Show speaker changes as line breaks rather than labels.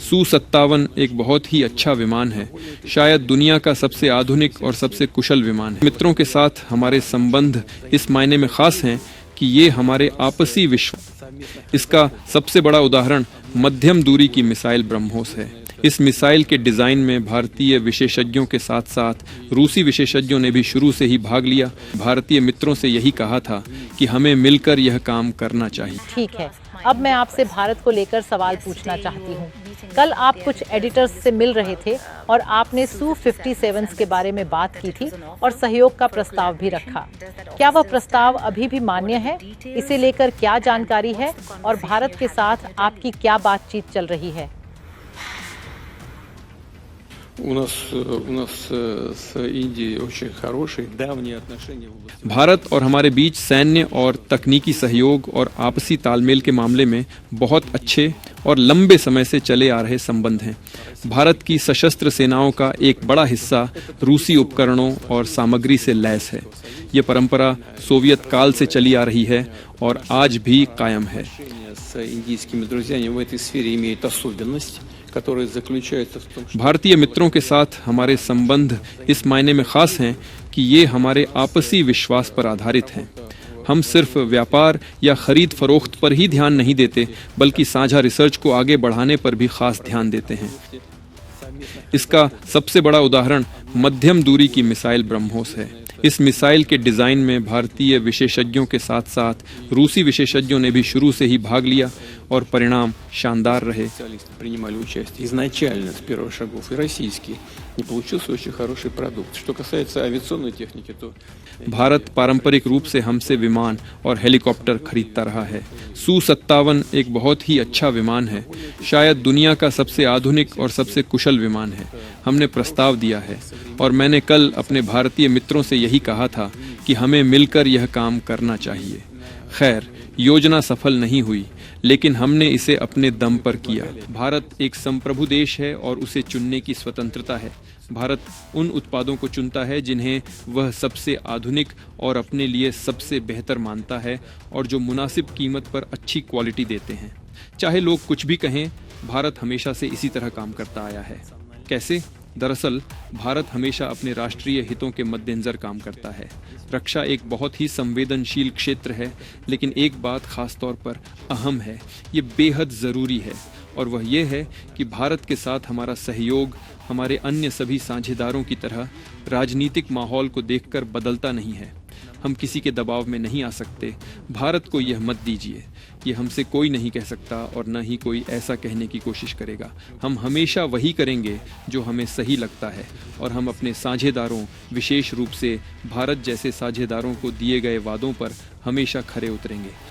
Su-57 एक बहुत ही अच्छा विमान है, शायद दुनिया का सबसे आधुनिक और सबसे कुशल विमान है। मित्रों के साथ हमारे संबंध इस मायने में खास हैं कि ये हमारे आपसी विश्वास। इसका सबसे बड़ा उदाहरण मध्यम दूरी की मिसाइल ब्रह्मोस है। इस मिसाइल के डिजाइन में भारतीय विशेषज्ञों के साथ साथ रूसी विशेषज्ञों ने भी शुरू से ही भाग लिया। भारतीय मित्रों से यही कहा था कि हमें मिलकर यह काम करना चाहिए।
ठीक है, अब मैं आपसे भारत को लेकर सवाल पूछना चाहती हूँ। कल आप कुछ एडिटर्स से मिल रहे थे और आपने Su-57 के बारे में बात की थी और सहयोग का प्रस्ताव भी रखा। क्या वह प्रस्ताव अभी भी मान्य है? इसे लेकर क्या जानकारी है और भारत के साथ आपकी क्या बातचीत चल रही है?
भारत और हमारे बीच सैन्य और तकनीकी सहयोग और आपसी तालमेल के मामले में बहुत अच्छे और लंबे समय से चले आ रहे संबंध हैं। भारत की सशस्त्र सेनाओं का एक बड़ा हिस्सा रूसी उपकरणों और सामग्री से लैस है। ये परंपरा सोवियत काल से चली आ रही है और आज भी कायम है। भारतीय मित्रों के साथ हमारे संबंध इस मायने में खास हैं कि ये हमारे आपसी विश्वास पर आधारित हैं। हम सिर्फ व्यापार या खरीद फरोख्त पर ही ध्यान नहीं देते, बल्कि साझा रिसर्च को आगे बढ़ाने पर भी खास ध्यान देते हैं। इसका सबसे बड़ा उदाहरण मध्यम दूरी की मिसाइल ब्रह्मोस है। इस मिसाइल के डिजाइन में भारतीय विशेषज्ञों के साथ साथ रूसी विशेषज्ञों ने भी शुरू से ही भाग लिया और परिणाम शानदार रहे। भारत पारंपरिक रूप से हमसे विमान और हेलीकॉप्टर खरीदता रहा है। Su-57 एक बहुत ही अच्छा विमान है, शायद दुनिया का सबसे आधुनिक और सबसे कुशल विमान है। हमने प्रस्ताव दिया है और मैंने कल अपने भारतीय मित्रों से यही कहा था कि हमें मिलकर यह काम करना चाहिए। खैर, योजना सफल नहीं हुई, लेकिन हमने इसे अपने दम पर किया। भारत एक संप्रभु देश है और उसे चुनने की स्वतंत्रता है। भारत उन उत्पादों को चुनता है जिन्हें वह सबसे आधुनिक और अपने लिए सबसे बेहतर मानता है और जो मुनासिब कीमत पर अच्छी क्वालिटी देते हैं। चाहे लोग कुछ भी कहें, भारत हमेशा से इसी तरह काम करता आया है। कैसे? दरअसल भारत हमेशा अपने राष्ट्रीय हितों के मद्देनजर काम करता है। रक्षा एक बहुत ही संवेदनशील क्षेत्र है, लेकिन एक बात खास तौर पर अहम है, ये बेहद ज़रूरी है, और वह ये है कि भारत के साथ हमारा सहयोग हमारे अन्य सभी साझेदारों की तरह राजनीतिक माहौल को देखकर बदलता नहीं है। हम किसी के दबाव में नहीं आ सकते। भारत को यह मत दीजिए, ये हमसे कोई नहीं कह सकता और न ही कोई ऐसा कहने की कोशिश करेगा। हम हमेशा वही करेंगे जो हमें सही लगता है, और हम अपने साझेदारों, विशेष रूप से भारत जैसे साझेदारों को दिए गए वादों पर हमेशा खरे उतरेंगे।